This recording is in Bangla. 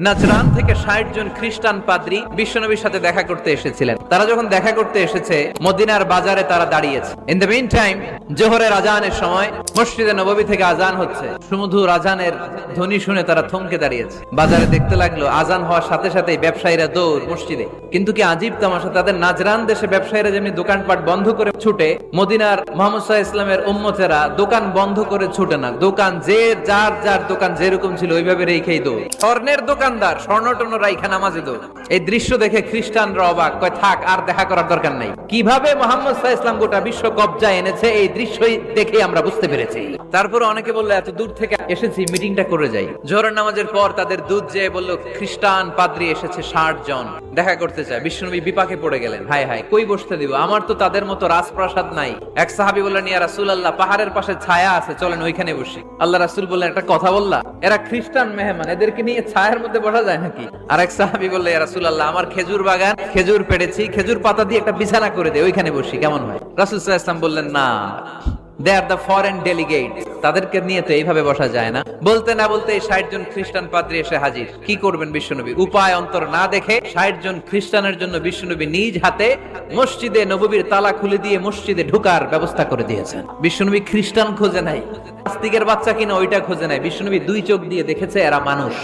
নাজরান থেকে ৬০ জন খ্রিস্টান পাদ্রী বিশ্বনবীর সাথে দেখা করতে এসেছিলেন। তারা যখন দেখা করতে এসেছে, মদিনার বাজারে তারা দাঁড়িয়েছে। ইন দ্য মিন টাইম, জোহরের আজানের সময় মসজিদে নববী থেকে আজান হচ্ছে। সুমধুর আজানের ধ্বনি শুনে তারা থমকে দাঁড়িয়েছে। বাজারে দেখতে লাগলো আজান হওয়ার সাথে সাথেই ব্যবসায়ীরা দৌড় মসজিদে। কিন্তু কি আজীব তামাশা, তাদের নাজরান দেশে ব্যবসায়ীরা যেমনি দোকানপাট বন্ধ করে ছুটে, মদিনার মুহাম্মদ সাল্লাল্লাহু আলাইহি ওয়াসাল্লামের উম্মতেরা দোকান বন্ধ করে ছুটে না। দোকান যার যার দোকান যেরকম ছিল ওইভাবে রেখেই দৌড়। স্বর্ণের দোকানদার স্বর্ণটন্য রাইখা নামাজে দৌড়। এই দৃশ্য দেখে খ্রিস্টানরা অবাক, কয় থাক, আর দেখা করার দরকার নাই। কিভাবে মুহাম্মদ সাল্লাল্লাহু আলাইহি ওয়াসাল্লাম গোটা বিশ্ব কবজায় এনেছে এই দৃশ্যই দেখে আমরা বুঝতে পেরেছি। তারপর অনেকে বললো এত দূর থেকে এসেছি, মিটিংটা করে যাই। জোহরের নামাজের পর তাদের দূত যেয়ে বলল খ্রিস্টান পাদ্রী এসেছে ৬০ জন, দেখা করতে চায়। বিশ্বনবী বিপাকে পড়ে গেলেন, হায় হায়, কই বসতে দিব, আমার তো তাদের মতো রাজপ্রাসাদ নাই। এক সাহাবী বললেন, ইয়া রাসূলুল্লাহ, পাহাড়ের পাশে ছায়া আছে, চলেন ওইখানে বসি। আল্লাহ রাসূল বললেন, একটা কথা বললা, এরা খ্রিস্টান মেহমান, এদেরকে নিয়ে ছায়ার মধ্যে বসা যায় নাকি? আর এক সাহাবী বললেন, ইয়া রাসূলুল্লাহ, আমার খেজুর বাগান, খেজুর পেড়েছি, খেজুর পাতা দিয়ে একটা বিছানা করে দে, ওইখানে বসি, কেমন হয়? রাসূল সাল্লাল্লাহু আলাইহি ওয়াসাল্লাম বললেন, না, দে আর দ্য ফরেন ডেলিগেট, তাদেরকে নিয়ে তো এইভাবে বসা যায় না। বলতে না বলতে ৬০ জন খ্রিস্টান পাদ্রী এসে হাজির। কি করবেন বিশ্বনবী? উপায় অন্তর না দেখে ৬০ জন খ্রিস্টানের জন্য বিশ্বনবী নিজ হাতে মসজিদে নববীর তালা খুলে দিয়ে মসজিদে ঢোকার ব্যবস্থা করে দিয়েছেন। বিশ্বনবী খ্রিস্টান খোঁজে নাই, নাস্তিকের বাচ্চা কিনা ওইটা খোঁজে নাই। বিশ্বনবী দুই চোখ দিয়ে দেখেছে এরা মানুষ।